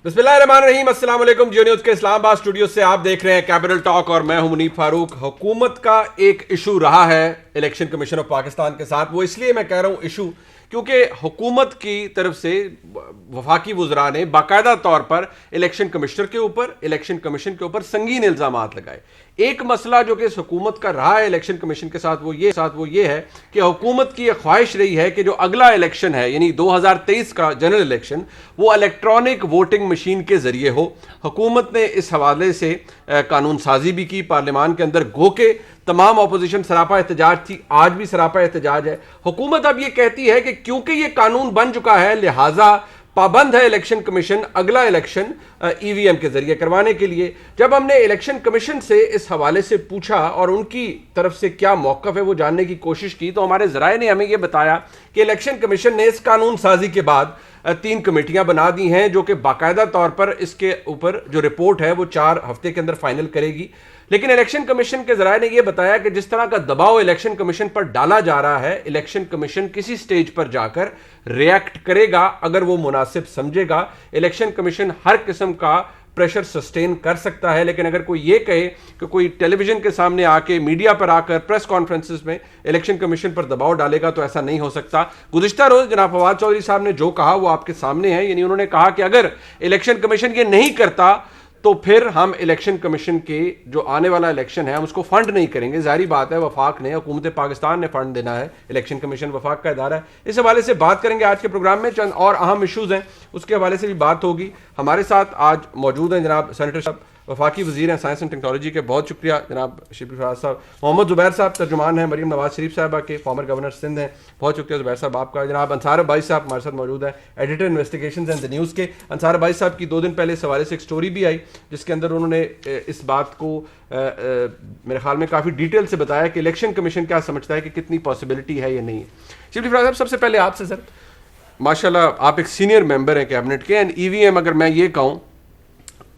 بسم اللہ الرحمن الرحیم. السلام علیکم. جیو نیوز کے اسلام آباد اسٹوڈیو سے آپ دیکھ رہے ہیں کیپٹل ٹاک اور میں ہوں منیب فاروق. حکومت کا ایک ایشو رہا ہے الیکشن کمیشن آف پاکستان کے ساتھ. وہ اس لیے میں کہہ رہا ہوں ایشو کیونکہ حکومت کی طرف سے وفاقی وزراء نے باقاعدہ طور پر الیکشن کمشنر کے اوپر الیکشن کمیشن کے اوپر سنگین الزامات لگائے. ایک مسئلہ جو کہ اس حکومت کا رہا ہے الیکشن کمیشن کے ساتھ وہ یہ ہے کہ حکومت کی یہ خواہش رہی ہے کہ جو اگلا الیکشن ہے یعنی 2023 کا جنرل الیکشن وہ الیکٹرانک ووٹنگ مشین کے ذریعے ہو. حکومت نے اس حوالے سے قانون سازی بھی کی پارلیمان کے اندر, گو کہ تمام اپوزیشن سراپا احتجاج تھی, آج بھی سراپا احتجاج ہے. حکومت اب یہ کہتی ہے کہ کیونکہ یہ قانون بن چکا ہے لہٰذا پابند ہے الیکشن کمیشن اگلا الیکشن ای وی ایم کے ذریعے کروانے کے لیے. جب ہم نے الیکشن کمیشن سے اس حوالے سے پوچھا اور ان کی طرف سے کیا موقف ہے وہ جاننے کی کوشش کی تو ہمارے ذرائع نے ہمیں یہ بتایا کہ الیکشن کمیشن نے اس قانون سازی کے بعد 3 کمیٹیاں بنا دی ہیں جو کہ باقاعدہ طور پر اس کے اوپر جو رپورٹ ہے وہ 4 ہفتے کے اندر فائنل کرے گی. لیکن الیکشن کمیشن کے ذرائع نے یہ بتایا کہ جس طرح کا دباؤ الیکشن کمیشن پر ڈالا جا رہا ہے الیکشن کمیشن کسی سٹیج پر جا کر ریئیکٹ کرے گا اگر وہ مناسب سمجھے گا. الیکشن کمیشن ہر قسم کا پریشر سسٹین کر سکتا ہے, لیکن اگر کوئی یہ کہے کہ کوئی ٹیلی ویژن کے سامنے آ کے میڈیا پر آ کر پریس کانفرنسز میں الیکشن کمیشن پر دباؤ ڈالے گا تو ایسا نہیں ہو سکتا. گزشتہ روز جناب فواد چودھری صاحب نے جو کہا وہ آپ کے سامنے ہے, یعنی انہوں نے کہا کہ اگر الیکشن کمیشن یہ نہیں کرتا تو پھر ہم الیکشن کمیشن کے جو آنے والا الیکشن ہے ہم اس کو فنڈ نہیں کریں گے. ظاہری بات ہے وفاق نے حکومت پاکستان نے فنڈ دینا ہے, الیکشن کمیشن وفاق کا ادارہ ہے. اس حوالے سے بات کریں گے آج کے پروگرام میں. چند اور اہم ایشوز ہیں اس کے حوالے سے بھی بات ہوگی. ہمارے ساتھ آج موجود ہیں جناب سینیٹر صاحب وفاقی وزیر ہیں سائنس اینڈ ٹیکنالوجی کے, بہت شکریہ جناب شفیع فراز صاحب. محمد زبیر صاحب ترجمان ہیں مریم نواز شریف صاحبہ کے, فارمر گورنر سندھ ہیں, بہت شکریہ زبیر صاحب آپ کا. جناب انصار عباسی صاحب ہمارے ساتھ موجود ہیں, editor investigations and the news کے. انصار عباسی صاحب کی 2 دن پہلے اس حوالے سے ایک سٹوری بھی آئی جس کے اندر انہوں نے اس بات کو میرے خیال میں کافی ڈیٹیل سے بتایا کہ الیکشن کمیشن کیا سمجھتا ہے کہ کتنی پاسبلٹی ہے یا نہیں ہے. شفیع فراز صاحب سب سے پہلے آپ سے سر, ماشاءاللہ آپ ایک سینئر ممبر ہیں کیبنٹ کے, اینڈ ای وی ایم اگر میں یہ کہوں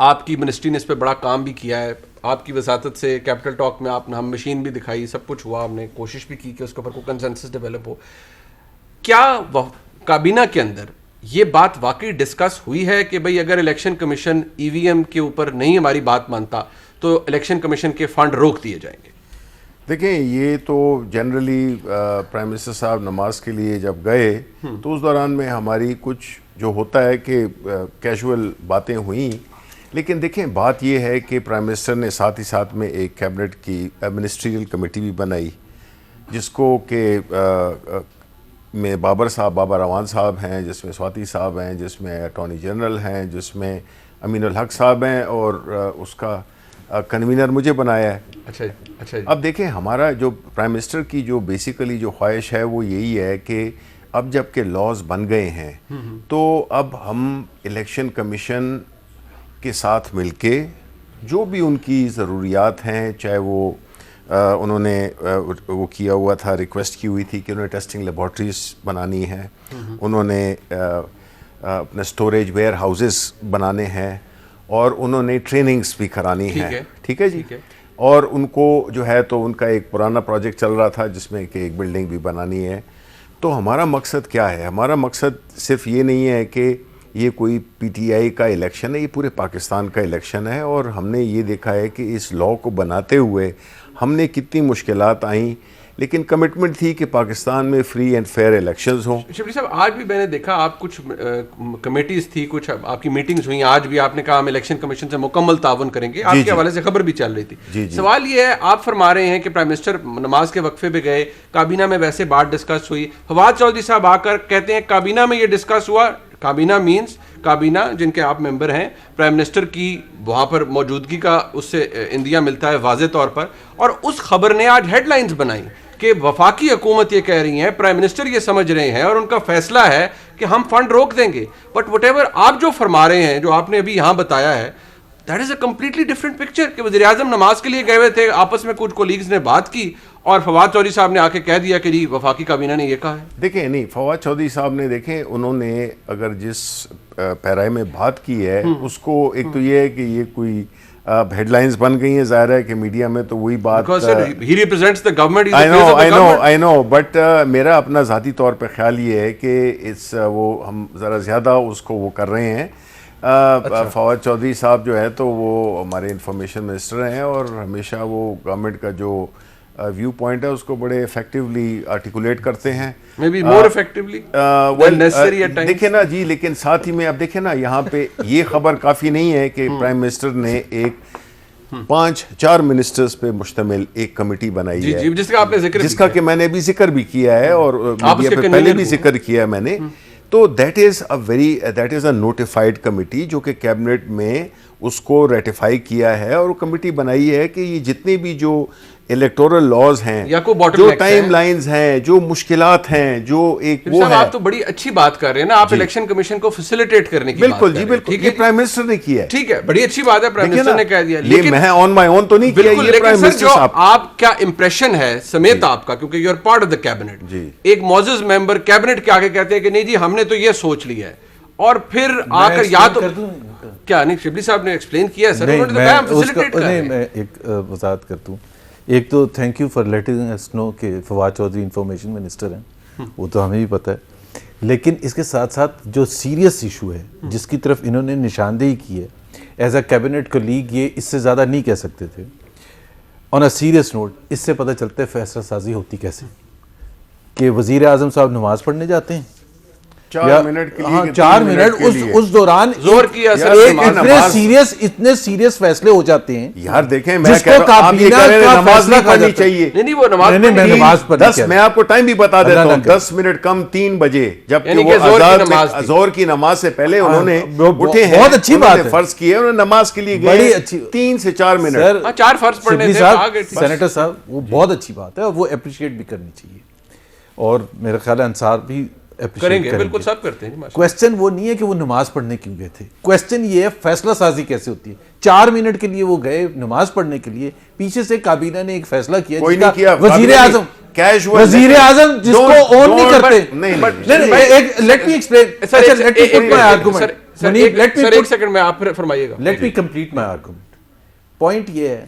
آپ کی منسٹری نے اس پہ بڑا کام بھی کیا ہے, آپ کی وساطت سے کیپٹل ٹاک میں آپ نے ہم مشین بھی دکھائی, سب کچھ ہوا, ہم نے کوشش بھی کی کہ اس کے اوپر کوئی کنسنسس ڈیولپ ہو. کیا کابینہ کے اندر یہ بات واقعی ڈسکس ہوئی ہے کہ بھئی اگر الیکشن کمیشن ای وی ایم کے اوپر نہیں ہماری بات مانتا تو الیکشن کمیشن کے فنڈ روک دیے جائیں گے؟ دیکھیں یہ تو جنرلی پرائم منسٹر صاحب نماز کے لیے جب گئے تو اس دوران میں ہماری کچھ جو ہوتا ہے کہ کیجول باتیں ہوئیں, لیکن دیکھیں بات یہ ہے کہ پرائم منسٹر نے ساتھ ہی ساتھ میں ایک کیبنٹ کی منسٹریل کمیٹی بھی بنائی جس کو کہ میں بابر روان صاحب ہیں, جس میں سواتی صاحب ہیں, جس میں اٹارنی جنرل ہیں, جس میں امین الحق صاحب ہیں, اور اس کا کنوینر مجھے بنایا ہے. اچھا. اب دیکھیں ہمارا جو پرائم منسٹر کی جو بیسیکلی جو خواہش ہے وہ یہی ہے کہ اب جب کہ لاز بن گئے ہیں تو اب ہم الیکشن کمیشن کے ساتھ مل کے جو بھی ان کی ضروریات ہیں, چاہے وہ انہوں نے وہ کیا ہوا تھا, ریکویسٹ کی ہوئی تھی کہ انہوں نے ٹیسٹنگ لیبارٹریز بنانی ہیں, انہوں نے اپنے سٹوریج ویئر ہاؤسز بنانے ہیں, اور انہوں نے ٹریننگز بھی کرانی ہیں. ٹھیک ہے جی. اور ان کو جو ہے تو ان کا ایک پرانا پروجیکٹ چل رہا تھا جس میں کہ ایک بلڈنگ بھی بنانی ہے. تو ہمارا مقصد کیا ہے؟ ہمارا مقصد صرف یہ نہیں ہے کہ یہ کوئی پی ٹی آئی کا الیکشن ہے, یہ پورے پاکستان کا الیکشن ہے. اور ہم نے یہ دیکھا ہے کہ اس لاء کو بناتے ہوئے ہم نے کتنی مشکلات آئیں, لیکن کمٹمنٹ تھی کہ پاکستان میں فری اینڈ فیئر الیکشنز ہوں. شفیع صاحب آج بھی میں نے دیکھا آپ کچھ کمیٹیز تھی, کچھ آپ کی میٹنگز ہوئیں, آج بھی آپ نے کہا ہم الیکشن کمیشن سے مکمل تعاون کریں گے, آپ کے حوالے سے خبر بھی چل رہی تھی. سوال یہ ہے, آپ فرما رہے ہیں کہ پرائم منسٹر نماز کے وقفے پہ گئے, کابینہ میں ویسے بات ڈسکس ہوئی, فواد چودھری صاحب آ کر کہتے ہیں کابینہ میں یہ ڈسکس ہوا. کابینہ مینس کابینہ جن کے آپ ممبر ہیں, پرائم منسٹر کی وہاں پر موجودگی کا اس سے اندیا ملتا ہے واضح طور پر, اور اس خبر نے آج ہیڈ لائنز بنائیں کہ وفاقی حکومت یہ کہہ رہی ہیں, پرائم منسٹر یہ سمجھ رہے ہیں اور ان کا فیصلہ ہے کہ ہم فنڈ روک دیں گے. بٹ وٹ ایور آپ جو فرما رہے ہیں, جو آپ نے ابھی یہاں بتایا ہے, that is a completely different picture کہ وزیر اعظم نماز کے لیے گئے ہوئے تھے, آپس میں کچھ کولیگز نے بات کی اور فواد چودھری صاحب نے آ کے کہہ دیا کہ جی وفاقی کابینہ نے یہ کہا ہے. دیکھیں نہیں, فواد چودھری صاحب نے دیکھیں انہوں نے اگر جس پیرائے میں بات کی ہے اس کو, ایک تو یہ ہے کہ یہ کوئی ہیڈ لائنز بن گئی ہیں, ظاہر ہے کہ میڈیا میں تو وہی بات, I know, بٹ میرا اپنا ذاتی طور پہ خیال یہ ہے کہ وہ ہم ذرا زیادہ اس کو وہ کر رہے ہیں. فواد چودھری صاحب جو ہے تو وہ ہمارے انفارمیشن منسٹر ہیں اور ہمیشہ وہ گورنمنٹ کا جو ویو پوائنٹ ہے اس کو بڑے افیکٹولی آرٹیکولیٹ کرتے ہیں. دیکھیں نا جی, لیکن ساتھ ہی میں اب دیکھیں نا یہاں پہ یہ خبر کافی نہیں ہے کہ پرائم منسٹر نے ایک 4 منسٹرز پہ مشتمل ایک کمیٹی بنائی ہے جس کا کہ میں نے بھی ذکر بھی کیا ہے اور میڈیا پہ پہلے بھی ذکر کیا ہے میں نے. تو that is a notified committee جو کہ کیبنٹ میں اس کو ریٹیفائی کیا ہے اور وہ کمیٹی بنائی ہے کہ یہ جتنے بھی جو الیکٹورل لاز ہیں, جو ٹائم لائنز ہیں, جو مشکلات ہیں, جو ایک وہ ہے. آپ تو بڑی اچھی بات کر رہے ہیں نا, آپ الیکشن کمیشن کو فیسیلیٹیٹ کرنے کی بات کر رہے ہیں. بالکل جی, بالکل, یہ پرائم منسٹر نے کیا ہے. ٹھیک ہے, بڑی اچھی بات ہے, پرائم منسٹر نے کہہ دیا. لیکن میں آن مائی اون تو نہیں کیا, یہ پرائم منسٹر صاحب. آپ کیا امپریشن ہے سمیت آپ کا, کیونکہ you are part of the cabinet, ایک معزز ممبر کیبنٹ کے آگے کہتے ہیں کہ نہیں جی ہم نے تو یہ سوچ لیا ہے, اور پھر آ کر یا تو کیا نہیں شبلی صاحب نے ایکسپلین کیا ہے سر, میں ایک وضاحت کرتا ہوں. ایک تو thank you for letting us know کہ فواد چودھری انفارمیشن منسٹر ہیں, وہ تو ہمیں بھی پتہ ہے. لیکن اس کے ساتھ ساتھ جو سیریس ایشو ہے جس کی طرف انہوں نے نشاندہی کی ہے, ایز اے کیبنٹ کولیگ یہ اس سے زیادہ نہیں کہہ سکتے تھے. آن اے سیریس نوٹ, اس سے پتہ چلتا ہے فیصلہ سازی ہوتی کیسے, کہ وزیر اعظم صاحب نماز پڑھنے جاتے ہیں 4 منٹ کے لیے, 4 منٹ اس دوران زور کیا اتنے سیریس فیصلے ہو جاتے ہیں. یار دیکھیں, میں کہہ رہا ہوں آپ یہ کہہ رہے ہیں نماز نہیں پڑھنی چاہیے. نہیں وہ نماز پڑھنی, میں آپ کو ٹائم بھی بتا دیتا ہوں, 10 منٹ کم 3 بجے, جبکہ وہ ظہر کی نماز سے پہلے انہوں نے اٹھے ہیں, بہت اچھی بات ہے, فرض کیے, انہوں نے نماز کے لیے گئے 3 سے 4 منٹ, 4 فرض پڑھنے تھے. سینیٹر صاحب وہ بہت اچھی بات ہے, اور وہ اپریشیٹ بھی کرنی چاہیے, اور میرا خیال ہے انصار بھی کریں گے, بالکل سب کرتے ہیں. کوسچن وہ نہیں ہے کہ وہ نماز پڑھنے کیوں گئے تھے, کوسچن یہ ہے فیصلہ سازی کیسے ہوتی ہے. 4 منٹ کے لیے وہ گئے نماز پڑھنے کے لیے, پیچھے سے کابینہ نے ایک فیصلہ کیا, وزیر اعظظم جس کو اون نہیں کرتے. Let me explain, let me complete my argument. Point یہ ہے,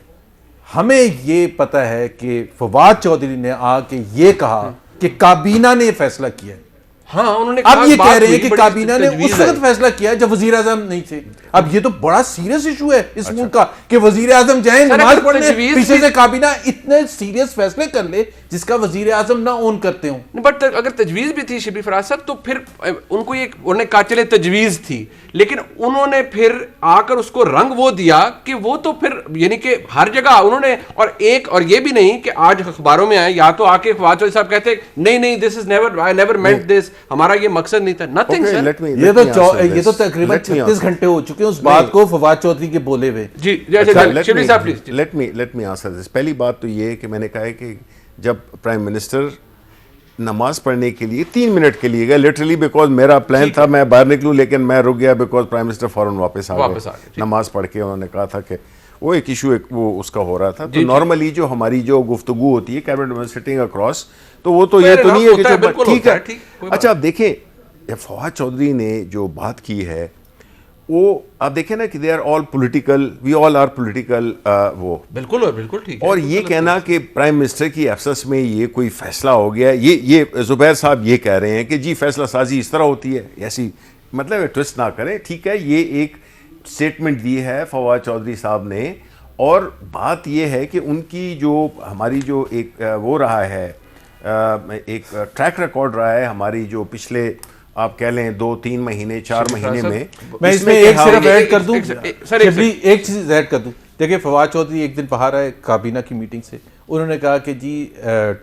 ہمیں یہ پتا ہے کہ فواد چودھری نے آ کے یہ کہا کہ کابینہ نے فیصلہ کیا ہے. ہاں انہوں نے اب یہ کہہ رہے ہیں کہ کابینہ نے اس وقت فیصلہ کیا جب وزیر اعظم نہیں تھے. اب یہ تو بڑا سیریس ایشو ہے اس ملک کا کہ وزیر اعظم جائیں نماز پڑھنے, پیچھے سے کابینہ اتنے سیریس فیصلے کر لے جس کا وزیر اعظم نہ اون کرتے ہوں. بٹ اگر تجویز بھی تھی شبلی فراز صاحب, تو پھر ان کو انہوں نے کہا چلے تجویز تھی, لیکن انہوں نے پھر آ کر اس کو رنگ وہ دیا کہ وہ تو پھر یعنی کہ ہر جگہ انہوں نے, اور یہ بھی نہیں کہ آج اخباروں میں آئے یا تو آ کے فواد چودھری صاحب کہتے نہیں this is never, I never meant this, ہمارا یہ مقصد نہیں تھا. نتھنگ سر, یہ تو تقریباً 36 گھنٹے ہو چکے ہیں اس بات کو فواد چودھری کے بولے ہوئے. جی شبلی صاحب please. Let me answer this. پہلی بات تو یہ ہے کہ میں نے کہا ہے کہ جب پرائم منسٹر نماز پڑھنے کے لیے 3 منٹ کے لیے گئے, لٹرلی بیکاز میرا پلان تھا میں باہر نکلوں, لیکن میں رک گیا بیکاز پرائم منسٹر فوراً واپس آ گئے نماز پڑھ کے. انہوں نے کہا تھا کہ وہ ایک ایشو وہ اس کا ہو رہا تھا. تو نارملی جو ہماری جو گفتگو ہوتی ہے کیبنٹ میں سٹنگ اکراس, تو وہ تو یہ تو نہیں ہے کہ ٹھیک ہے. اچھا آپ دیکھیں, فواد چودھری نے جو بات کی ہے وہ آپ دیکھیں نا کہ they are all political, we all are political, وہ بالکل ٹھیک ہے. اور یہ کہنا کہ پرائم منسٹر کی ایبسنس میں یہ کوئی فیصلہ ہو گیا, یہ زبیر صاحب یہ کہہ رہے ہیں کہ جی فیصلہ سازی اس طرح ہوتی ہے, ایسی مطلب ٹوسٹ نہ کریں. ٹھیک ہے, یہ ایک اسٹیٹمنٹ دی ہے فواد چودھری صاحب نے, اور بات یہ ہے کہ ان کی جو ہماری جو ایک وہ رہا ہے, ایک ٹریک ریکارڈ رہا ہے ہماری جو پچھلے آپ کہہ لیں 2-3 مہینے 4 مہینے میں اس میں ایک صرف ایڈ کر دوں, ایک چیز ایڈ کر دوں. دیکھیں فواد چودھری ایک دن باہر آئے کابینہ کی میٹنگ سے, انہوں نے کہا کہ جی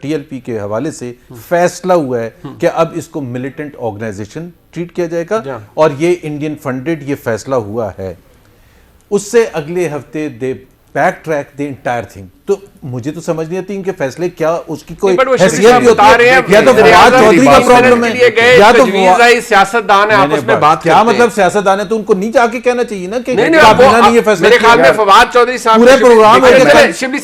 ٹی ایل پی کے حوالے سے فیصلہ ہوا ہے کہ اب اس کو ملیٹنٹ آرگنائزیشن ٹریٹ کیا جائے گا, اور یہ انڈین فنڈڈ یہ فیصلہ ہوا ہے. اس سے اگلے ہفتے they back track the entire thing. تو مجھے تو سمجھ نہیں آتی ان کے فیصلے کیا اس کی کوئی حیثیت بھی ہوتی ہے, یا تو فواد چودھری کا پرابلم ہے, یا تو سیاستدان ہے آپس میں بات, کیا مطلب سیاستدان ہے تو ان کو نہیں جا کے کہنا چاہیے نا کہ کابینہ نے یہ فیصلہ کیا. میرے خیال میں فواد چودھری صاحب پورے پروگرام شبلی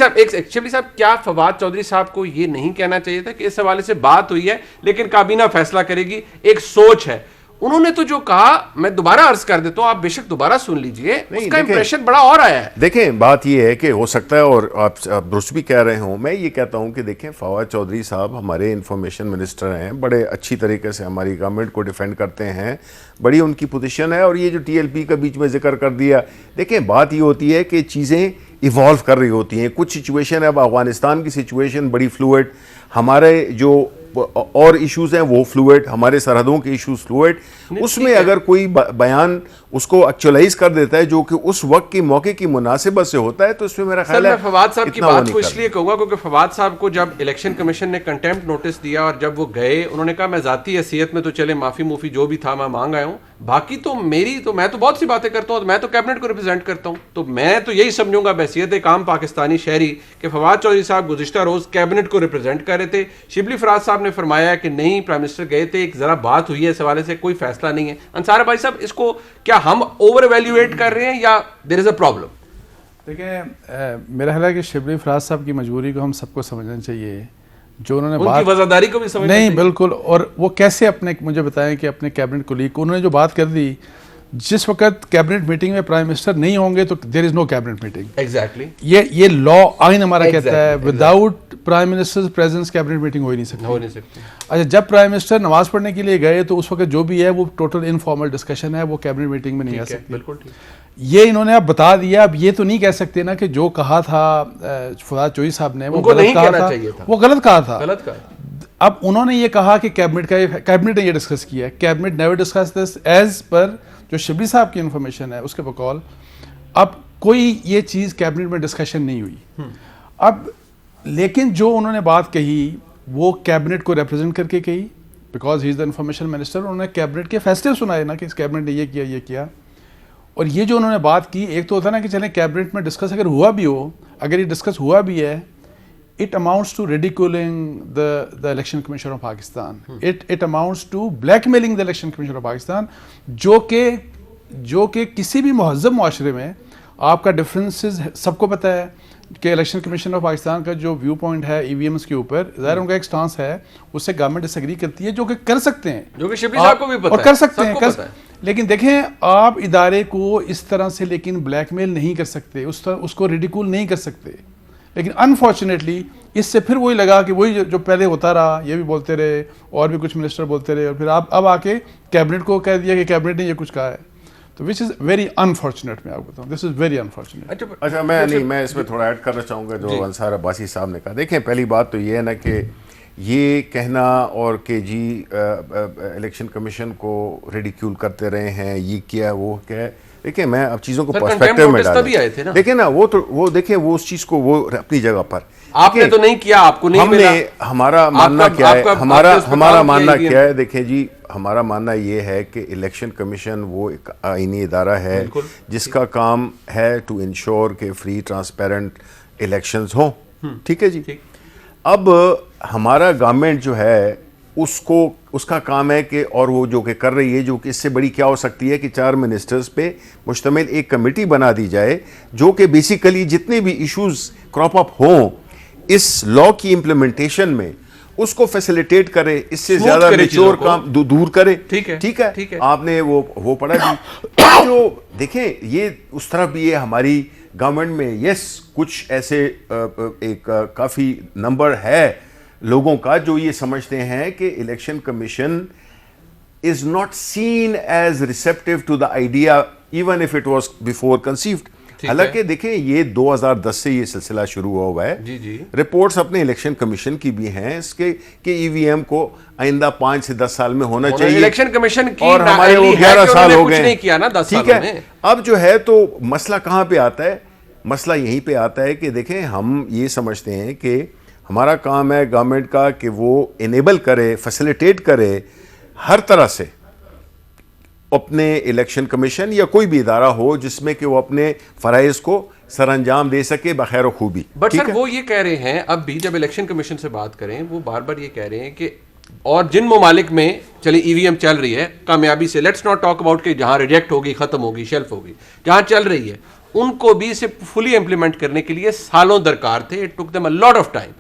صاحب کیا فواد چودھری صاحب کو یہ نہیں کہنا چاہیے تھا کہ اس حوالے سے بات ہوئی ہے لیکن کابینہ فیصلہ کرے گی, ایک سوچ ہے, انہوں نے تو جو کہا, میں دوبارہ عرض کر دیتا ہوں, آپ بے شک دوبارہ سن لیجئے, اس کا امپریشن بڑا اور آیا ہے. دیکھیں بات یہ ہے کہ ہو سکتا ہے, اور آپ درست بھی کہہ رہے ہوں, میں یہ کہتا ہوں کہ دیکھیں فواد چودھری صاحب ہمارے انفارمیشن منسٹر ہیں, بڑے اچھی طریقے سے ہماری گورنمنٹ کو ڈیفینڈ کرتے ہیں, بڑی ان کی پوزیشن ہے. اور یہ جو ٹی ایل پی کا بیچ میں ذکر کر دیا, دیکھیں بات یہ ہوتی ہے کہ چیزیں ایوالو کر رہی ہوتی ہیں. کچھ سچویشن ہے, اب افغانستان کی سچویشن بڑی فلوئڈ, ہمارے جو اور ایشوز ہیں وہ فلوئڈ, ہمارے سرحدوں کے ایشوز فلوئڈ, اس میں اگر کوئی بیان اس کو ایکچولائز کر دیتا ہے جو کہ اس وقت کی موقع کی مناسبت سے ہوتا ہے, تو اس میں میرا خیال ہے. میں فواد صاحب کی بات کو اس لیے کہوں گا کیونکہ فواد صاحب کو جب الیکشن کمیشن نے کنٹیمپٹ نوٹس دیا اور جب وہ گئے, انہوں نے کہا میں ذاتی حیثیت میں تو چلے معافی موفی جو بھی تھا میں مانگ آیا ہوں, باقی تو میں تو بہت سی باتیں کرتا ہوں, میں تو کیبنٹ کو ریپرزینٹ کرتا ہوں, تو میں تو یہی سمجھوں گا بحیثیت ایک عام پاکستانی شہری کہ فواد چودھری صاحب گزشتہ روز کیبنٹ کو ریپرزینٹ کر رہے تھے. شبلی فراز صاحب نے فرمایا کہ نہیں پرائم منسٹر گئے تھے, ایک ذرا بات ہوئی ہے اس حوالے سے, کوئی فیصلہ نہیں ہے. انصار بھائی صاحب, اس کو کیا ہم اوور ایویلیویٹ کر رہے ہیں یا دیر از اے پرابلم؟ دیکھیں میرا خیال ہے کہ شبلی فراز صاحب کی مجبوری کو ہم سب کو سمجھنا چاہیے, جو انہوں نے ان کی وزاداری کو بھی سمجھنا نہیں بالکل, اور وہ کیسے اپنے مجھے بتائیں کہ اپنے کیبنٹ کولیگ کو انہوں نے جو بات کر دی, جس وقت کیبنٹ میٹنگ میں پرائم منسٹر نہیں ہوں گے تو there is no cabinet meeting. Exactly یہ لا آئین ہمارا کہتا ہے without prime minister presence cabinet meeting ہو ہی نہیں سکتی. اچھا, جب پرائم منسٹر نماز پڑھنے کے لیے گئے تو اس وقت جو بھی ہے وہ ٹوٹل انفارمل ڈسکشن ہے, وہ کیبنٹ میٹنگ میں نہیں آ سکتی. بالکل ٹھیک. یہ انہوں نے اب بتا دیا, اب یہ تو نہیں کہہ سکتے نا کہ جو کہا تھا فواد چودھری صاحب نے وہ غلط کہا تھا, وہ غلط کہا تھا. اب انہوں نے یہ کہا کہ کیبنٹ نے یہ ڈسکس کیا ہے, cabinet never discuss this as per جو شبلی صاحب کی انفارمیشن ہے اس کے بقول. اب کوئی یہ چیز کیبنٹ میں ڈسکشن نہیں ہوئی. اب لیکن جو انہوں نے بات کہی وہ کیبنٹ کو ریپرزینٹ کر کے کہی, because he is the information minister. انہوں نے کیبنٹ کے فیصلے سنائے نا کہ اس کیبنٹ نے یہ کیا. اور یہ جو انہوں نے بات کی, ایک تو ہوتا نا کہ چلیں کیبنٹ میں ڈسکس اگر ہوا بھی ہو, اگر یہ ڈسکس ہوا بھی ہے, it amounts to ridiculing the election commission of Pakistan. It amounts to blackmailing the election commission of Pakistan, جو کہ کسی بھی مہذب معاشرے میں آپ کا ڈفرینسز سب کو پتہ ہے کہ الیکشن کمیشن آف پاکستان کا جو ویو پوائنٹ ہے ای وی ایم کے اوپر, ظاہر ان کا ایک سٹانس ہے, اس سے گورنمنٹ ڈس ایگری کرتی ہے, جو کہ کر سکتے ہیں, جو کہ شبلی صاحب کو بھی پتہ ہے, اور کر سکتے ہیں. لیکن دیکھیں آپ ادارے کو اس طرح سے لیکن بلیک میل نہیں کر سکتے, اس کو ریڈیکول نہیں کر سکتے. لیکن انفارچونیٹلی اس سے پھر وہی لگا کہ وہی جو پہلے ہوتا رہا, یہ بھی بولتے رہے اور بھی کچھ منسٹر بولتے رہے, اور پھر اب آ کے کیبنٹ کو کہہ دیا کہ کیبنٹ نے یہ کچھ کہا ہے. تو وچ از ویری انفارچونیٹ, میں آپ کو بتاؤں دس از ویری انفارچونیٹ. اچھا میں اس میں تھوڑا ایڈ کرنا چاہوں گا جو انصار عباسی صاحب نے کہا. دیکھیں پہلی بات تو یہ ہے نا کہ یہ کہنا اور کہ جی الیکشن کمیشن کو ریڈیکیول کرتے رہے ہیں, یہ کیا وہ کیا, دیکھیں میں اب چیزوں کو پرسپیکٹیو میں ڈالوں. دیکھیں نا وہ دیکھیں وہ اس چیز کو وہ اپنی جگہ پر, آپ نے تو نہیں کیا, آپ کو نہیں ملا, ہمارا ماننا کیا ہے, ہمارا ماننا کیا ہے. دیکھیں جی ہمارا ماننا یہ ہے کہ الیکشن کمیشن وہ ایک آئینی ادارہ ہے جس کا کام ہے ٹو انشور کہ فری ٹرانسپیرنٹ الیکشنز ہوں. ٹھیک ہے جی. اب ہمارا گورنمنٹ جو ہے اس کا کام ہے کہ, اور وہ جو کہ کر رہی ہے, جو کہ اس سے بڑی کیا ہو سکتی ہے کہ 4 منسٹرز پہ مشتمل ایک کمیٹی بنا دی جائے جو کہ بیسیکلی جتنے بھی ایشوز کراپ اپ ہوں اس لا کی امپلیمنٹیشن میں اس کو فیسیلیٹیٹ کرے, اس سے زیادہ میچور کام دور کرے. ٹھیک ہے. آپ نے وہ پڑھا بھی جو دیکھیں یہ اس طرح بھی ہے ہماری گورنمنٹ میں, یس کچھ ایسے ایک کافی نمبر ہے لوگوں کا جو یہ سمجھتے ہیں کہ election commission is not seen as receptive to the idea even if it was before conceived. حالانکہ دیکھیں یہ 2010 سے یہ سلسلہ شروع ہوا ہے. رپورٹس اپنے الیکشن کمیشن کی بھی ہیں اس کے کہ ای وی ایم کو آئندہ 5 سے 10 سال میں ہونا چاہیے. الیکشن کمیشن کی اور ہمارے وہ 11 سال ہو گئے. ٹھیک ہے. اب جو ہے تو مسئلہ کہاں پہ آتا ہے, مسئلہ یہیں پہ آتا ہے کہ دیکھیں ہم یہ سمجھتے ہیں کہ ہمارا کام ہے گورنمنٹ کا کہ وہ انیبل کرے, فیسیلیٹیٹ کرے ہر طرح سے اپنے الیکشن کمیشن یا کوئی بھی ادارہ ہو جس میں کہ وہ اپنے فرائض کو سر انجام دے سکے بخیر و خوبی. بٹ سر وہ یہ کہہ رہے ہیں اب بھی جب الیکشن کمیشن سے بات کریں, وہ بار بار یہ کہہ رہے ہیں کہ اور جن ممالک میں چلے ای وی ایم چل رہی ہے کامیابی سے, لیٹس ناٹ ٹاک اباؤٹ کہ جہاں ریجیکٹ ہوگی, ختم ہوگی, شیلف ہوگی, جہاں چل رہی ہے ان کو بھی اسے فلی امپلیمنٹ کرنے کے لیے سالوں درکار تھے. It took them a lot of time.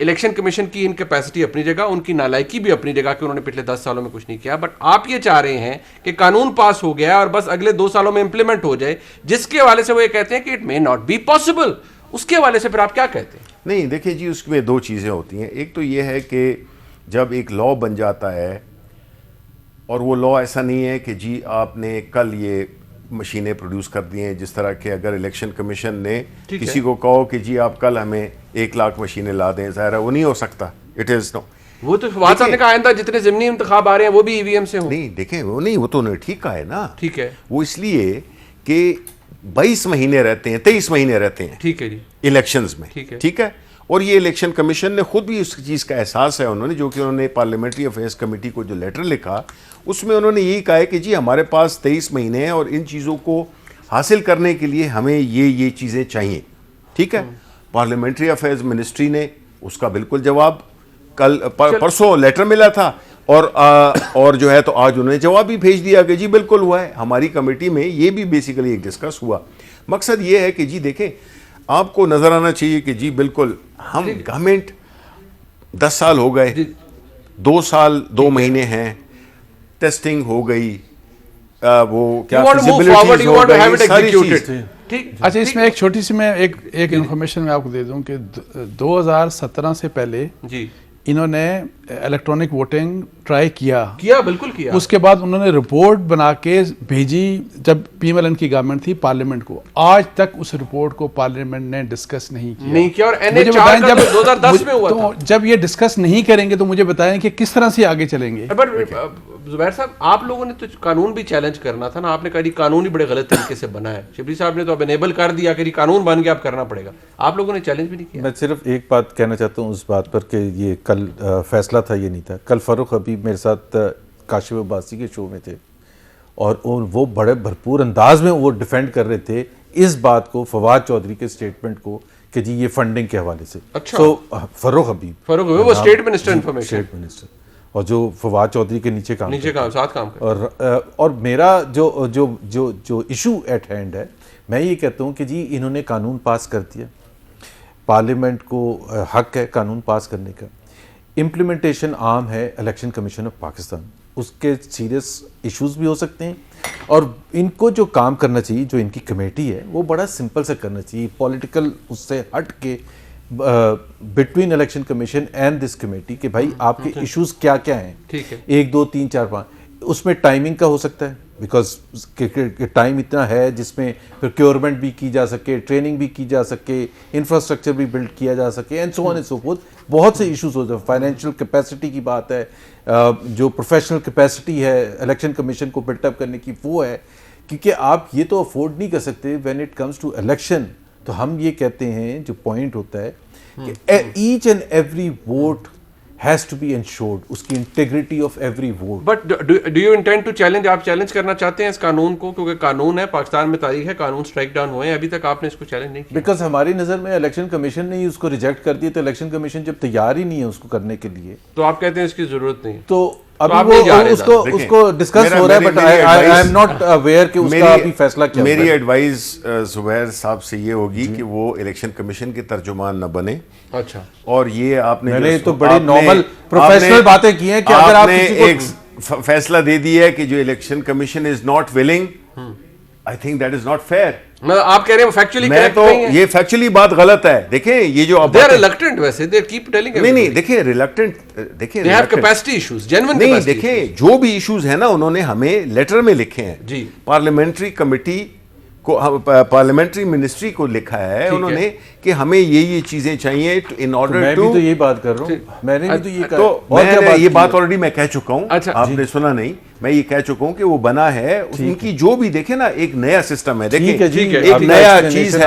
Election commission کی انکیپیسٹی اپنی جگہ, ان کی نالائکی بھی اپنی جگہ کہ انہوں نے پچھلے 10 سالوں میں کچھ نہیں کیا, بٹ آپ یہ چاہ رہے ہیں کہ قانون پاس ہو گیا اور بس اگلے 2 سالوں میں امپلیمنٹ ہو جائے, جس کے حوالے سے وہ یہ کہتے ہیں کہ it may not be possible. اس کے حوالے سے پھر آپ کیا کہتے ہیں؟ نہیں دیکھیں جی, اس میں 2 چیزیں ہوتی ہیں. ایک تو یہ ہے کہ جب ایک لا بن جاتا ہے اور وہ لا ایسا نہیں ہے کہ جی آپ نے کل یہ مشینیں پروڈیوس کر دی ہیں, جس طرح کہ اگر الیکشن کمیشن نے کسی کو کہو کہ جی آپ کل ہمیں 1 لاکھ مشینیں لا دیں, ظاہر ہے وہ نہیں ہو سکتا. اٹ از نو. وہ تو فواد صاحب نے کہا آئندہ جتنے ضمنی انتخاب آ رہے ہیں وہ بھی ای وی ایم سے ہوں. نہیں دیکھیں وہ نہیں, وہ تو انہوں نے ٹھیک کہا ہے نا. ٹھیک ہے, وہ اس لیے کہ 22 مہینے رہتے ہیں, 23 مہینے رہتے ہیں ٹھیک ہے جی الیکشنز میں. ٹھیک ہے, اور یہ الیکشن کمیشن نے خود بھی اس چیز کا احساس ہے انہوں نے, جو کہ انہوں نے پارلیمنٹری افیئرز کمیٹی کو جو لیٹر لکھا اس میں انہوں نے یہی کہا ہے کہ جی ہمارے پاس 23 مہینے ہیں اور ان چیزوں کو حاصل کرنے کے لیے ہمیں یہ چیزیں چاہیے. ٹھیک ہے, پارلیمنٹری افیئرز منسٹری نے اس کا بالکل جواب کل پرسوں لیٹر ملا تھا, اور جو ہے تو آج انہوں نے جواب بھی بھیج دیا کہ جی بالکل ہوا ہے. ہماری کمیٹی میں یہ بھی بیسیکلی ایک ڈسکس ہوا. مقصد یہ ہے کہ جی دیکھیں آپ کو نظر آنا چاہیے کہ جی بالکل ہم گورنمنٹ 10 سال ہو گئے, 2 سال 2 مہینے ہیں, ٹیسٹنگ ہو گئی, وہ کیا فیزیبلٹیز ہو گئی, ساری چیز. اچھا اس میں ایک چھوٹی سی میں ایک انفارمیشن میں آپ کو دے دوں کہ 2017 سے پہلے جی انہوں نے الیکٹرانک ووٹنگ ٹرائی کیا, بالکل کیا. اس کے بعد انہوں نے رپورٹ بنا کے بھیجی جب پی ایم ایل این کی گورنمنٹ تھی پارلیمنٹ کو. آج تک اس رپورٹ کو پارلیمنٹ نے ڈسکس نہیں کیا. اور جب 2010 میں ہوا تھا, جب یہ ڈسکس نہیں کریں گے تو مجھے بتائیں کہ کس طرح سے آگے چلیں گے. زبیر صاحب آپ لوگوں نے تو قانون بھی چیلنج کرنا تھا نا, آپ نے کہا قانون ہی بڑے غلط طریقے سے بنا ہے. شبلی صاحب نے تو اب انیبل کر دیا کہ قانون بن گیا اب کرنا پڑے گا, آپ لوگوں نے چیلنج بھی نہیں کیا. میں صرف ایک بات کہنا چاہتا ہوں اس بات پر کہ یہ کل فیصلہ تھا, یہ نہیں تھا. کل فاروق حبیب میرے ساتھ کاشف عباسی کے شو میں تھے اور وہ بڑے بھرپور انداز میں وہ ڈیفینڈ کر رہے تھے اس بات کو, فواد چودھری کے اسٹیٹمنٹ کو, کہ جی یہ فنڈنگ کے حوالے سے. سو فاروق حبیب وہ state minister information, state minister, اور جو فواد چودھری کے نیچے ساتھ کام اور میرا جو ایشو ایٹ ہینڈ ہے, میں یہ کہتا ہوں کہ جی انہوں نے قانون پاس کر دیا, پارلیمنٹ کو حق ہے قانون پاس کرنے کا, امپلیمنٹیشن عام ہے الیکشن کمیشن آف پاکستان, اس کے سیریس ایشوز بھی ہو سکتے ہیں, اور ان کو جو کام کرنا چاہیے, جو ان کی کمیٹی ہے وہ بڑا سمپل سے کرنا چاہیے, پولیٹیکل اس سے ہٹ کے between election commission and this committee کہ بھائی آپ کے ایشوز کیا کیا ہیں. 1 2 3 4 5 اس میں ٹائمنگ کا ہو سکتا ہے, بیکاز ٹائم اتنا ہے جس میں پروکیورمنٹ بھی کی جا سکے, ٹریننگ بھی کی جا سکے, انفراسٹرکچر بھی بلڈ کیا جا سکے, and so on and so forth. بہت سے ایشوز ہوتے ہیں, فائنینشیل کیپیسٹی کی بات ہے, جو پروفیشنل کیپیسٹی ہے الیکشن کمیشن کو بلٹ اپ کرنے کی وہ ہے, کیونکہ آپ یہ تو افورڈ نہیں کر سکتے when it comes to election. تو ہم یہ کہتے ہیں جو پوائنٹ ہوتا ہے کہ each and every vote has to be ensured, اس کی integrity of every vote. But do you intend to challenge, آپ چیلنج کرنا چاہتے ہیں اس قانون کو, کیونکہ قانون ہے پاکستان میں تاریخ ہے, قانون اسٹرائک ڈاؤن ہوئے ہیں, ابھی تک آپ نے اس کو چیلنج نہیں کیا. بیکاز ہماری نظر میں الیکشن کمیشن نے ہی اس کو ریجیکٹ کر دیا, تو الیکشن کمیشن جب تیار ہی نہیں ہے اس کو کرنے کے لیے, تو آپ کہتے ہیں اس کی ضرورت نہیں. تو ابھی اس کو ڈسکس ہو رہا ہے, but I am not aware کہ اس کا ابھی فیصلہ کیا. میری ایڈوائز زبیر صاحب سے یہ ہوگی کہ وہ الیکشن کمیشن کے ترجمان نہ بنے. اچھا, اور یہ آپ نے تو بڑی نارمل پروفیشنل باتیں کی ہیں کہ اگر آپ ایک فیصلہ دے دیا ہے کہ جو election commission is not willing, I think that is not fair. آپ کہہ رہے ہیں فیکچولی کریکٹ نہیں ہے, یہ فیکچولی بات غلط ہے. دیکھیں یہ جو دے آر ریلکٹنٹ, ویسے دے کیپ ٹیلنگ, نہیں دیکھیں ریلکٹنٹ, دیکھیں they have capacity issues, genuine نہیں, دیکھیں جو بھی ایشوز ہیں نا انہوں نے ہمیں لیٹر میں لکھے ہیں جی, پارلیمنٹری کمیٹی کو, پارلیمنٹری منسٹری کو لکھا ہے انہوں نے کہ ہمیں یہ چیزیں چاہیے ان آرڈر ٹو. میں بھی تو یہی بات کر رہا ہوں, میں نے بھی تو یہ کہا, تو میں یہ بات آلریڈی میں کہہ چکا ہوں, آپ نے سنا نہیں, میں یہ کہہ چکا ہوں کہ وہ بنا ہے, ان کی جو بھی دیکھیں نا ایک نیا سسٹم ہے, دیکھیں ایک نیا چیز ہے,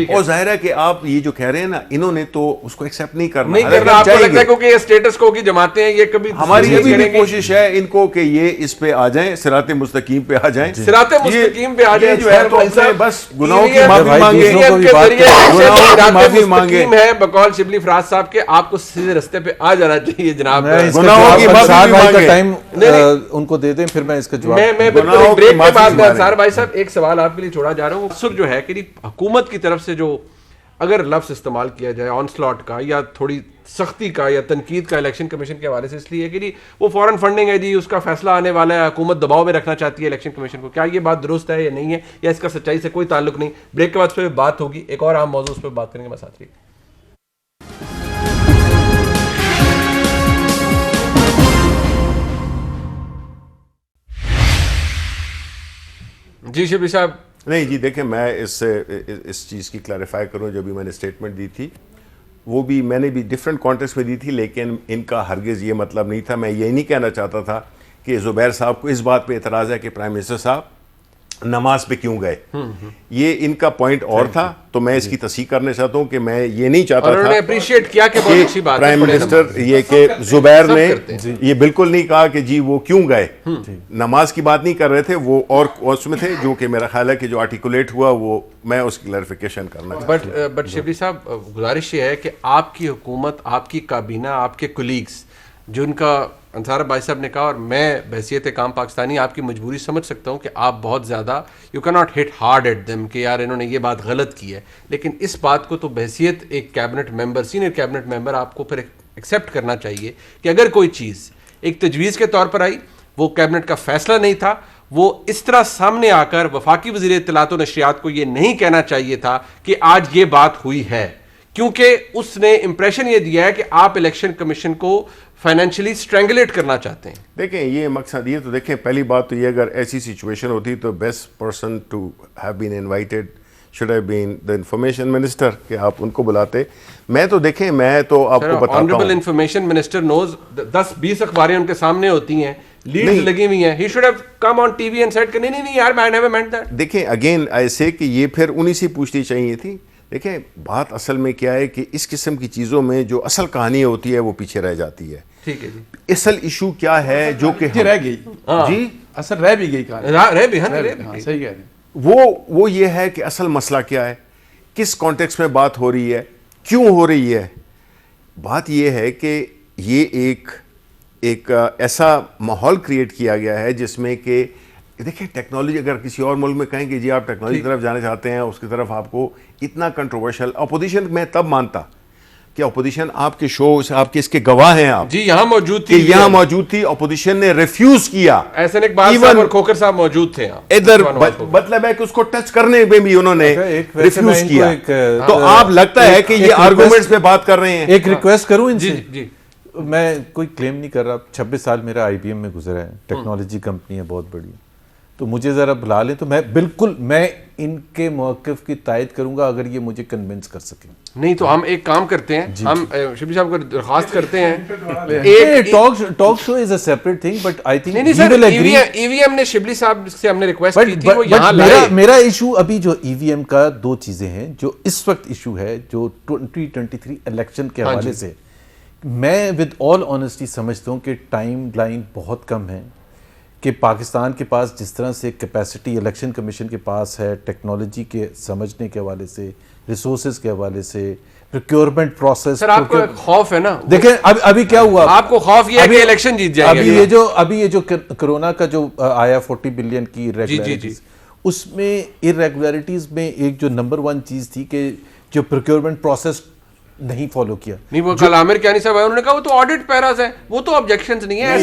اور ظاہر ہے کہ آپ یہ جو کہہ رہے ہیں نا انہوں نے تو اس کو ایکسیپٹ نہیں کرنا. آپ کو لگتا ہے کیونکہ یہ اسٹیٹس کو کی جماعتیں ہیں, یہ کبھی ہماری ابھی بھی کوشش ہے ان کو کہ یہ اس پہ آ جائیں, صراط مستقیم پہ آ جائیں, صراط مستقیم پہ آ جائیں, جو ہے تو بس گناہوں کی معافی مانگے ہے بقول شبلی فراز صاحب کے, آپ کو سیدھے رستے پہ آ جانا چاہیے جناب. گناہوں کی معافی مانگے, ٹائم ان کو دے دیں, پھر میں اس کا جواب. میں بالکل بریک کے بعد سار بھائی صاحب ایک سوال آپ کے لیے چھوڑا جا رہا ہوں. سر جو ہے کہ حکومت کی طرف سے جو اگر لفظ استعمال کیا جائے آن سلاٹ کا یا تھوڑی سختی کا یا تنقید کا الیکشن کمیشن کے حوالے سے، اس لیے کہ جی وہ فورن فنڈنگ ہے، جی اس کا فیصلہ آنے والا ہے، حکومت دباؤ میں رکھنا چاہتی ہے الیکشن کمیشن کو. کیا یہ بات درست ہے یا نہیں ہے، یا اس کا سچائی سے کوئی تعلق نہیں؟ بریک کے بعد اس پہ بات ہوگی، ایک اور عام موضوع اس پہ بات کریں گے. میں ساتھ جی شبلی صاحب. نہیں جی دیکھیں، میں اس چیز کی کلیریفائی کروں. جو بھی میں نے اسٹیٹمنٹ دی تھی وہ بھی میں نے بھی ڈفرینٹ کانٹیکسٹ میں دی تھی، لیکن ان کا ہرگز یہ مطلب نہیں تھا. میں یہ نہیں کہنا چاہتا تھا کہ زبیر صاحب کو اس بات پہ اعتراض ہے کہ پرائم منسٹر صاحب نماز پہ کیوں گئے. یہ ان کا پوائنٹ اور تھا، تو میں اس کی تصحیح کرنا چاہتا ہوں کہ میں یہ نہیں چاہتا تھا. انہوں نے اپریشیٹ کیا کہ بہت اچھی بات ہے پرائم منسٹر یہ کہ زبیر نے یہ بالکل نہیں کہا کہ جی وہ کیوں گئے، نماز کی بات نہیں کر رہے تھے وہ، اور اس میں تھے جو کہ میرا خیال ہے کہ جو آرٹیکولیٹ ہوا وہ میں اس کی کلیریفیکیشن کرنا چاہتا ہوں. بٹ شبلی صاحب گزارش یہ ہے کہ آپ کی حکومت، آپ کی کابینہ، آپ کے کولیگز، جن کا انصار بھائی صاحب نے کہا، اور میں بحیثیت کام پاکستانی آپ کی مجبوری سمجھ سکتا ہوں کہ آپ بہت زیادہ یو کی not hit hard at them کہ یار انہوں نے یہ بات غلط کی ہے، لیکن اس بات کو تو بحیثیت ایک کیبنٹ ممبر، سینئر کیبنٹ ممبر، آپ کو پھر ایکسیپٹ کرنا چاہیے کہ اگر کوئی چیز ایک تجویز کے طور پر آئی، وہ کیبنٹ کا فیصلہ نہیں تھا، وہ اس طرح سامنے آ کر وفاقی وزیر اطلاعات و نشریات کو یہ نہیں کہنا چاہیے تھا کہ آج یہ بات ہوئی ہے، کیونکہ اس نے امپریشن یہ دیا ہے کہ آپ الیکشن کمیشن کو فائنینشلی سٹرینگولیٹ کرنا چاہتے ہیں. دیکھیں یہ مقصد یہ تو دیکھیں، پہلی بات تو یہ اگر ایسی سچویشن ہوتی تو best person to have been invited should have been the information minister, کہ آپ ان کو بلاتے. میں تو دیکھیں، میں تو آپ کو بتاتا ہوں، آنریبل انفارمیشن منسٹر نوز 10-20 اخباریں ان کے سامنے ہوتی ہیں، لیڈز لگی ہوئی ہیں. He should have come on T V and said کہ نہیں یار میں نیور مینٹ دیٹ. دیکھیں اگین ایسے کہ یہ پھر انہی سے پوچھنی چاہیے تھی. دیکھیں بات اصل میں کیا ہے کہ اس قسم کی چیزوں میں جو اصل کہانی ہوتی ہے وہ پیچھے رہ جاتی ہے. ٹھیک ہے جی. اصل ایشو کیا ہے جو کہ رہ گئی، جی اصل رہ بھی گئی کہانی، رہ بھی صحیح کہہ رہے ہیں. وہ یہ ہے کہ اصل مسئلہ کیا ہے، کس کانٹیکس میں بات ہو رہی ہے، کیوں ہو رہی ہے. بات یہ ہے کہ یہ ایک ایسا ماحول کریٹ کیا گیا ہے جس میں کہ دیکھیں ٹیکنالوجی، اگر کسی اور ملک میں کہیں کہ جی آپ ٹیکنالوجی کی طرف جانا چاہتے ہیں، اس کی طرف آپ کو اتنا کنٹروورشل اپوزیشن، میں تب مانتا کہ اپوزیشن آپ کے شو سے آپ کے اس کے گواہ ہیں، آپ جی یہاں موجود تھی، یہاں موجود تھی، اپوزیشن نے ریفیوز کیا. احسن اقبال صاحب اور کھوکھر صاحب موجود تھے ادھر، مطلب ہے کہ اس کو ٹچ کرنے میں بھی انہوں نے ریفیوز کیا. تو آپ لگتا ہے کہ یہ آرگومنٹس پہ بات کر رہے ہیں. ایک ریکویسٹ کروں ان سے، جی میں کوئی کلیم نہیں کر رہا، 26 سال میرا آئی بی ایم میں گزرا ہے، ٹیکنالوجی کمپنی ہے بہت بڑی، تو مجھے ذرا بلا لیں تو میں بالکل میں ان کے موقف کی تائید کروں گا اگر یہ مجھے کنونس کر سکیں. نہیں تو ہم ایک کام کرتے ہیں، ہم شبلی صاحب کو درخواست کرتے ہیں، talk show is a separate thing, but I think نہیں سر، ای وی ایم نے شبلی صاحب سے ہم نے ریکویسٹ کی تھی، وہ یہاں لائے. میرا ایشو ابھی جو ای وی ایم کا دو چیزیں ہیں جو اس وقت ایشو ہے، جو 2023 الیکشن کے حوالے سے میں ود آل آنیسٹی سمجھتا ہوں کہ ٹائم لائن بہت کم ہے، کہ پاکستان کے پاس جس طرح سے کیپیسٹی الیکشن کمیشن کے پاس ہے، ٹیکنالوجی کے سمجھنے کے حوالے سے، ریسورسز کے حوالے سے، پروکیورمنٹ پروسیس. سر آپ کو خوف ہے نا، دیکھیں ابھی کیا ہوا، آپ کو خوف یہ ہے کہ الیکشن جیت جائیں گے. ابھی یہ جو کرونا کا جو آیا 40 بلین کی irregularities، اس میں irregularities میں ایک جو نمبر 1 چیز تھی کہ جو پروکیورمنٹ پروسیس نہیں فالو کیا. نہیں وہ کل عامر کیانی صاحب انہوں نے کہا وہ تو آڈٹ پیراز ہے، وہ تو آبجیکشنز نہیں ہے.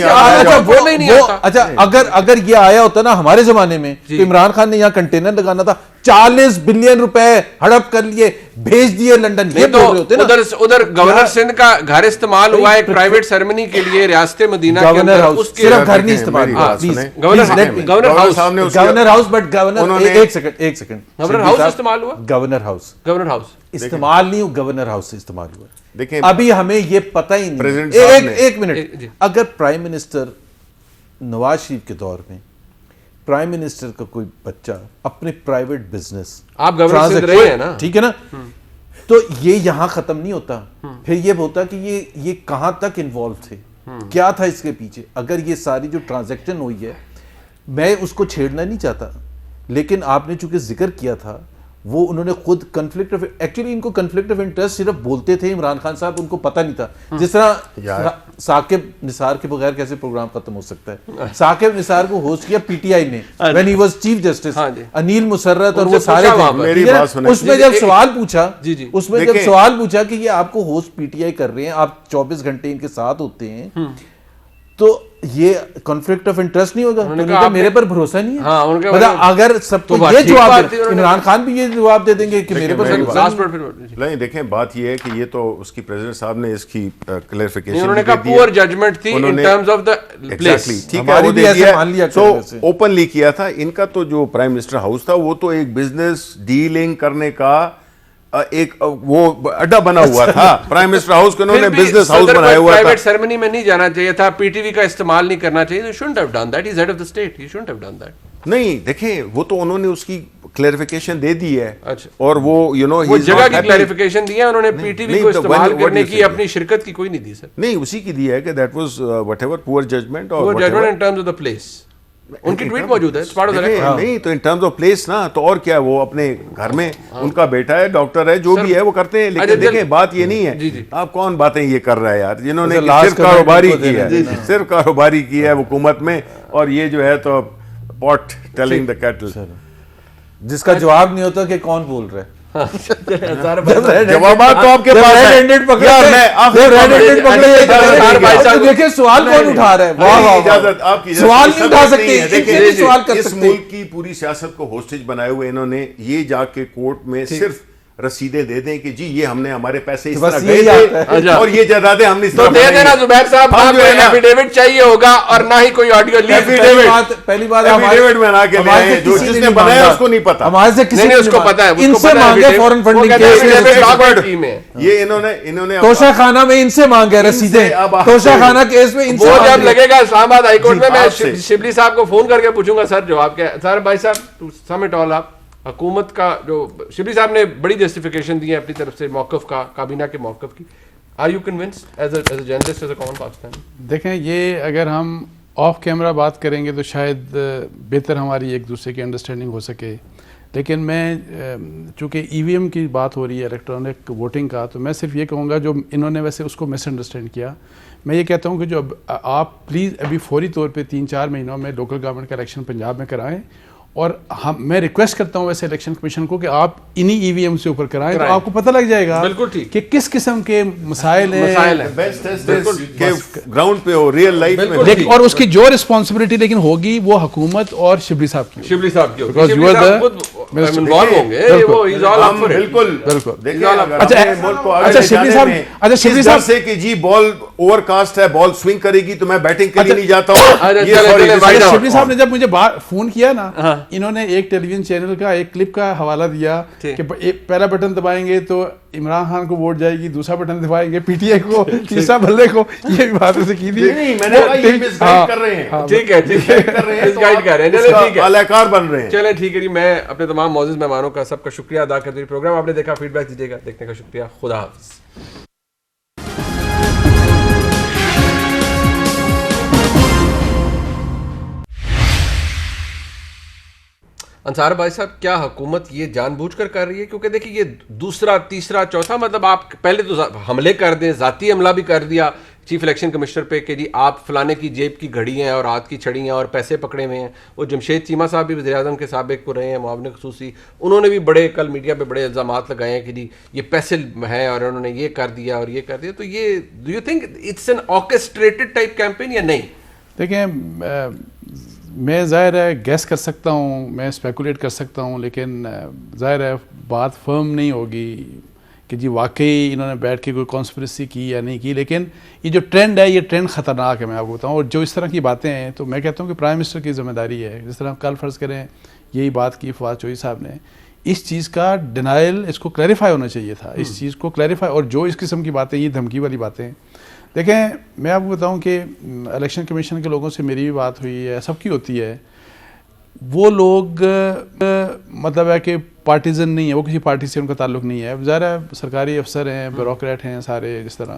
اچھا اگر یہ آیا ہوتا نا ہمارے زمانے میں تو عمران خان نے یہاں کنٹینر لگانا تھا، 40 بلین روپے ہڑپ کر لیے، بھیج دیے لنڈن. یہ بول رہے ہوتے نا ادھر گورنر سندھ کا گھر استعمال ہوا ایک پرائیویٹ سیریمنی کے لیے ریاست مدینہ کے اندر، صرف گھر نہیں استعمال ہوا. گورنر ہاؤس، بٹ گورنر ایک سیکنڈ گورنر ہاؤس استعمال ہوا، گورنر ہاؤس استعمال نہیں ہوا، گورنر ہاؤس سے استعمال ہوا. دیکھیں ابھی ہمیں یہ پتہ ہی نہیں. ایک منٹ، اگر پرائم منسٹر نواز شریف کے دور میں پرائم منسٹر کا کوئی بچہ اپنے پرائیویٹ بزنس، آپ گورنر سندھ رہے ہیں نا، ٹھیک ہے نا، تو یہ یہاں ختم نہیں ہوتا. پھر یہ ہوتا کہ یہ کہاں تک انوالو تھے، کیا تھا اس کے پیچھے. اگر یہ ساری جو ٹرانزیکشن ہوئی ہے، میں اس کو چھیڑنا نہیں چاہتا، لیکن آپ نے چونکہ ذکر کیا تھا وہ انہوں نے خود کنفلکٹ آف ایکچولی ان کو کنفلکٹ آف انٹرسٹ صرف بولتے تھے عمران خان صاحب, ان کو پتہ نہیں تھا. جس طرح ثاقب نثار کے بغیر کیسے پروگرام ختم ہو سکتا ہے. ثاقب نثار کو ہوسٹ کیا پی ٹی آئی نے when he was chief justice, Anil Musarrat اور وہ سارے. اس میں جب سوال پوچھا کہ یہ آپ کو ہوسٹ پی ٹی آئی کر رہے ہیں, آپ 24 گھنٹے ان کے ساتھ ہوتے ہیں, تو یہ کنفلکٹ آف انٹرسٹ نہیں ہوگا؟ میرے پر بھروسہ نہیں ہے. مطلب اگر سب کو یہ جواب, عمران خان بھی یہ جواب دے دیں گے کہ میرے پر نہیں. دیکھیں بات یہ ہے کہ یہ تو اس کی پریزیڈنٹ صاحب نے اس کی کلیئرفیکیشن انہوں نے کہا پور ججمنٹ تھی ان ٹرمز آف دی پلیس. ٹھیک ہے, وہ دے دیا تو اوپنلی کیا تھا. ان کا تو جو پرائم منسٹر ہاؤس تھا وہ تو ایک بزنس ڈیلنگ کرنے کا ایک وہ اڈا بنا ہوا تھا. پرائم منسٹر ہاؤس کو انہوں نے بزنس ہاؤس بنایا ہوا تھا. پرائیویٹ سیریمنی میں نہیں جانا چاہیے تھا, پی ٹی وی کا استعمال نہیں کرنا چاہیے. He shouldn't have done that. He's head of the state. He shouldn't have done that. نہیں دیکھیں, وہ تو انہوں نے اس کی کلیئرفیکیشن دے دی ہے, اور وہ وہ جگہ کی کلیئرفیکیشن دی ہے انہوں نے. پی ٹی وی کو استعمال کرنے کی اپنی شرکت کی کوئی نہیں دی سر. نہیں, اسی کی دی ہے کہ that was whatever poor judgement اور in terms of the place. ان کی ٹویٹ موجود ہے. نہیں تو ان ٹرمز آف پلیس نا, تو اور کیا, وہ اپنے گھر میں ان کا بیٹا ہے, ڈاکٹر ہے, جو بھی ہے وہ کرتے ہیں. لیکن دیکھیں بات یہ نہیں ہے, آپ کون باتیں یہ کر رہا ہے یار, جنہوں نے صرف کاروباری کی ہے, صرف کاروباری کی ہے حکومت میں, اور یہ جو ہے تو پاٹ ٹیلنگ دا کیٹل, جس کا جواب نہیں ہوتا کہ کون بول رہا ہے. جوابات تو آپ کے پاس ہیں. دیکھیں سوال کون اٹھا رہا ہے, سوال نہیں اٹھا سکتے. اس ملک کی پوری سیاست کو ہوسٹیج بنائے ہوئے انہوں نے یہ جا کے کورٹ میں صرف رسیدیں دے دیں کہ جی یہ ہم نے ہمارے پیسے اس طرح گئے تھے اور یہ جائیدادیں ہم نے اس طرح دے دینا. زبیر صاحب ایفیڈیوٹ چاہیے ہوگا اور نہ ہی کوئی آڈیو لیک. پہلی بات ایفیڈیوٹ میں لا کے لائے, جو جس نے بنایا اس کو نہیں پتا, ہمارے سے کسی اس کو پتا ہے, ان سے مانگے فورن فنڈنگ کیس. یہ انہوں نے توشہ خانہ میں ان سے مانگے رسیدیں, توشہ خانہ کیس میں ان سے. وہ جب لگے گا اسلام آباد ہائی کورٹ میں, میں شبلی صاحب کو فون کر کے پوچھوں گا سر جواب کیا ہے. سر بھائی صاحب ٹو سم اٹ آل, آپ حکومت کا جو شبلی صاحب نے بڑی جسٹیفیکیشن دی ہے اپنی طرف سے موقف کا, کابینہ کے موقف کی. Are you convinced as a journalist, as a common Pakistani? دیکھیں, یہ اگر ہم آف کیمرہ بات کریں گے تو شاید بہتر ہماری ایک دوسرے کی انڈرسٹینڈنگ ہو سکے. لیکن میں چونکہ ای وی ایم کی بات ہو رہی ہے, الیکٹرانک ووٹنگ کا, تو میں صرف یہ کہوں گا جو انہوں نے ویسے اس کو مس انڈرسٹینڈ کیا, میں یہ کہتا ہوں کہ جو آپ پلیز ابھی فوری طور پہ 3-4 مہینوں میں لوکل گورنمنٹ کا الیکشن پنجاب میں کرائیں, اور میں ریکویسٹ کرتا ہوں ویسے الیکشن کمیشن کو کہ آپ انہی ای وی ایم سے اوپر کرائیں, تو آپ کو پتہ لگ جائے گا کہ کس قسم کے مسائل ہیں گراؤنڈ پہ ہو, ریئل لائف میں. اور اس کی جو رسپانسبلٹی لیکن ہوگی وہ حکومت اور شبلی صاحب کی. شبلی صاحب کی شبلی صاحب سے کہ جی بال اوور کاسٹ ہے, بال سوئنگ کرے گی تو میں بیٹنگ کے لیے نہیں جاتا ہوں. شبلی صاحب نے جب مجھے فون کیا نا, انہوں نے ایک ٹیلی ویژن چینل کا ایک کلپ کا حوالہ دیا کہ پہلا بٹن دبائیں گے تو عمران خان کو ووٹ جائے گی, دوسرا بٹن دبائیں گے پی ٹی آئی کو, تیسرا بھلے کو. یہ بھی بات اسے کی تھی. چلیں ٹھیک ہے جی, میں اپنے تمام معزز مہمانوں کا سب کا شکریہ ادا کرتے ہوئے پروگرام آپ نے دیکھا, فیڈ بیک دیجیے گا, دیکھنے کا شکریہ. خدا حافظ. انصار بھائی صاحب, کیا حکومت یہ جان بوجھ کر رہی ہے؟ کیونکہ دیکھیں یہ دوسرا تیسرا چوتھا, مطلب آپ پہلے تو حملے کر دیں, ذاتی حملہ بھی کر دیا چیف الیکشن کمشنر پہ کہ جی آپ فلانے کی جیب کی گھڑی ہیں اور ہاتھ کی چھڑی ہیں اور پیسے پکڑے ہوئے ہیں. وہ جمشید چیمہ صاحب بھی وزیر اعظم کے سابق کو رہے ہیں, معاون خصوصی, انہوں نے بھی بڑے کل میڈیا پہ بڑے الزامات لگائے ہیں کہ جی یہ پیسے ہیں اور انہوں نے یہ کر دیا اور یہ کر دیا. تو یہ do you think it's an orchestrated type campaign یا نہیں؟ دیکھیں, میں ظاہر ہے گیس کر سکتا ہوں, میں اسپیکولیٹ کر سکتا ہوں, لیکن ظاہر ہے بات فرم نہیں ہوگی کہ جی واقعی انہوں نے بیٹھ کے کوئی کانسپریسی کی یا نہیں کی. لیکن یہ جو ٹرینڈ ہے, یہ ٹرینڈ خطرناک ہے, میں آپ کو بتاؤں. اور جو اس طرح کی باتیں ہیں تو میں کہتا ہوں کہ پرائم منسٹر کی ذمہ داری ہے. جس طرح کل فرض کریں یہی بات کی فواد چوہدری صاحب نے, اس چیز کا ڈینائل اس کو کلیریفائی ہونا چاہیے تھا, اس چیز کو کلیریفائی. اور جو اس قسم کی باتیں, یہ دھمکی والی باتیں, دیکھیں میں آپ کو بتاؤں کہ الیکشن کمیشن کے لوگوں سے میری بھی بات ہوئی ہے, سب کی ہوتی ہے. وہ لوگ مطلب ہے کہ پارٹیزن نہیں ہے, وہ کسی پارٹی سے ان کا تعلق نہیں ہے. ظاہر ہے سرکاری افسر ہیں, بیوروکریٹ ہیں سارے جس طرح,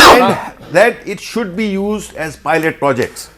and that it should be used as pilot projects।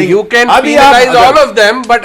you can penalize all of them, but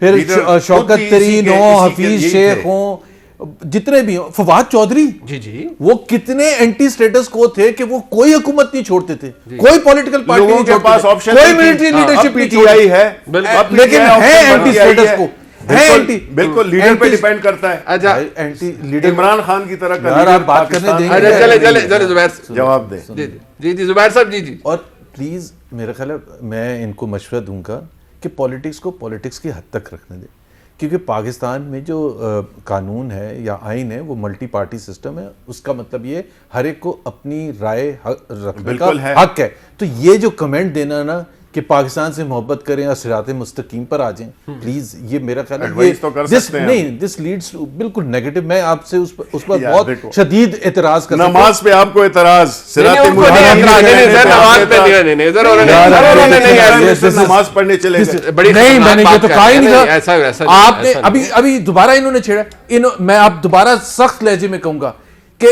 پھر لیڈر شوکت خود بھی ترین اسی ہوں، کے حفیظ یہی شیخ تھے۔ ہوں، جتنے بھی ہوں، فواد چودھری جی وہ کتنے اینٹی سٹیٹس کو تھے کہ وہ کوئی حکومت نہیں چھوڑتے تھے، کوئی پولیٹیکل پارٹی لوگوں نہیں کے چھوڑتے پاس تھے، آپشن کوئی نہیں تھی۔ ملٹری اب لیڈرشپ پی نہیں ٹی آئی چھوڑتے، ہے، اب لیکن ہے اینٹی سٹیٹس کو، بالکل لیڈر پہ ڈیپینڈ کرتا ہے۔ اچھا اینٹی لیڈر عمران خان کی طرح کا یار لیڈر آپ بات کرنے پاکستان دیں گے؟ اچھا چلے زبیر جواب دیں۔ جی زبیر صاحب جی اور پلیز میرا خیال ہے میں ان کو مشورہ دوں گا کہ پولیٹکس کو پولیٹکس کی حد تک رکھنے دیں، کیونکہ پاکستان میں جو قانون ہے یا آئین ہے وہ ملٹی پارٹی سسٹم ہے، اس کا مطلب یہ ہر ایک کو اپنی رائے رکھنے کا حق ہے۔ تو یہ جو کمنٹ دینا نا کہ پاکستان سے محبت کریں اور صراط مستقیم پر آ جائیں، پلیز یہ میرا خیال ہے ایڈوائز تو کر سکتے ہیں نہیں، دس لیڈس بالکل نیگیٹو۔ میں آپ سے اس پر بہت شدید اعتراض کرتا ہوں۔ نماز پہ آپ کو اعتراض، صراط نماز پڑھنے چلے گئے، نہیں میں نے یہ تو کہا ہی نہیں تھا۔ آپ نے ابھی دوبارہ انہوں نے چھیڑا، میں آپ دوبارہ سخت لہجے میں کہوں گا کہ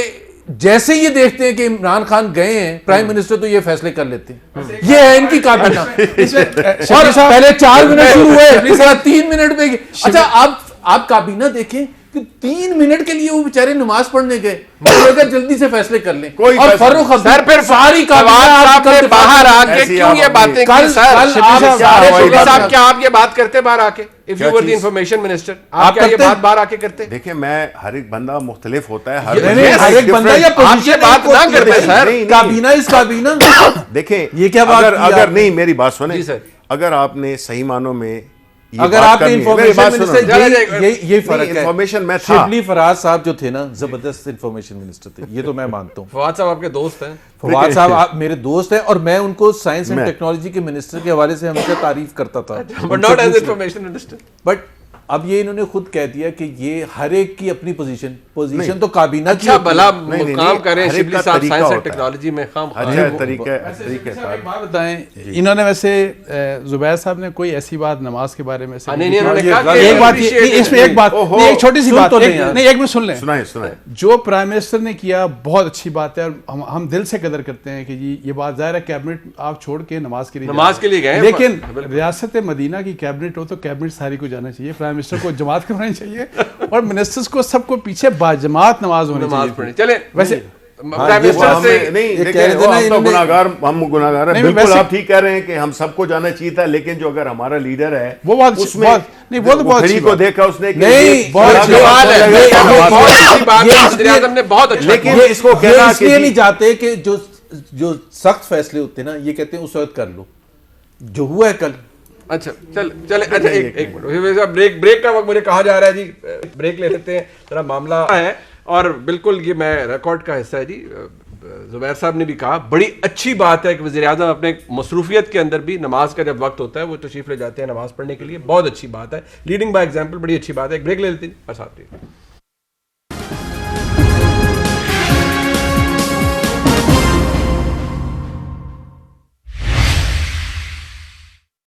جیسے یہ دیکھتے ہیں کہ عمران خان گئے ہیں پرائم منسٹر تو یہ فیصلے کر لیتے ہیں، یہ ہے ان کی کابینہ۔ اور پہلے 4 منٹ شروع ہوئے، 3 منٹ پہ، اچھا آپ کابینہ دیکھیں کہ 3 منٹ کے لیے وہ بیچارے نماز پڑھنے گئے، جلدی سے فیصلے کر لیں۔ اور فاروق عبداللہ پھر ساری کابینہ باہر آ کے کیوں یہ باتیں کی سر؟ صاحب کیا آپ یہ بات کرتے باہر آ کے؟ If you were the information minister آپ کیا یہ بات باہر آ کے کرتے؟ دیکھیں میں ہر ایک بندہ مختلف ہوتا ہے، ہر ایک بندہ یا آپ یہ بات نہ کرتے سر، کابینہ اس کابینہ۔ دیکھیں یہ کیا بات اگر نہیں میری بات سنیں، اگر آپ نے صحیح معنوں میں اگر آپ نے انفارمیشن منسٹر، یہی فرق ہے۔ انفارمیشن میں تھا، شبلی فراز صاحب جو تھے نا زبردست انفارمیشن منسٹر تھے، یہ تو میں مانتا ہوں۔ فواد صاحب آپ کے دوست ہیں، فواد صاحب آپ میرے دوست ہیں اور میں ان کو سائنس اینڈ ٹیکنالوجی کے منسٹر کے حوالے سے ہمیشہ تعریف کرتا تھا، but not as information minister۔ But اب یہ انہوں نے خود کہہ دیا کہ یہ ہر ایک کی اپنی پوزیشن تو کابینہ کی اچھا بھلا کام کریں شبلی صاحب سائنس اینڈ ٹیکنالوجی میں خام طریقہ بات بتائیں، انہوں نے ویسے زبیر صاحب نے کوئی ایسی بات نماز کے بارے میں ایک بات، اس میں ایک بات، ایک چھوٹی سی بات، نہیں ایک منٹ سن لیں، سنائیں۔ جو پرائم منسٹر نے کیا بہت اچھی بات ہے اور ہم دل سے قدر کرتے ہیں کہ جی یہ بات ظاہر ہے کیبنٹ آپ چھوڑ کے نماز کے لیے گئے، لیکن ریاست مدینہ کی کیبنٹ ہو تو کیبنٹ ساری کو جانا چاہیے، پرائم منسٹر کو جماعت کرانی چاہیے اور منسٹرز کو سب کو پیچھے باجماعت نماز ہونی چاہیے۔ چلے ویسے ہم گناہگار ہیں، بالکل آپ ٹھیک کہہ رہے ہیں کہ ہم سب کو جانا چاہیے تھا، لیکن جو اگر ہمارا لیڈر ہے وہ اس میں کھڑی کو دیکھا اس نے، لیکن اس کو کہنا اس لیے نہیں جاتے کہ جو سخت فیصلے ہوتے ہیں نا یہ کہتے ہیں اس وقت کر لو جو ہوا ہے کل۔ اچھا چلے اچھا ایک منٹ، بریک کا وقت مجھے کہا جا رہا ہے جی، بریک لے لیتے ہیں، ذرا معاملہ ہے اور بالکل یہ میں ریکارڈ کا حصہ ہے جی۔ زبیر صاحب نے بھی کہا بڑی اچھی بات ہے کہ وزیر اعظم اپنے مصروفیت کے اندر بھی نماز کا جب وقت ہوتا ہے وہ تشریف لے جاتے ہیں نماز پڑھنے کے لیے، بہت اچھی بات ہے، لیڈنگ بائی ایگزامپل، بڑی اچھی بات ہے۔ ایک بریک لے لیتے ہیں بس آتے ہیں۔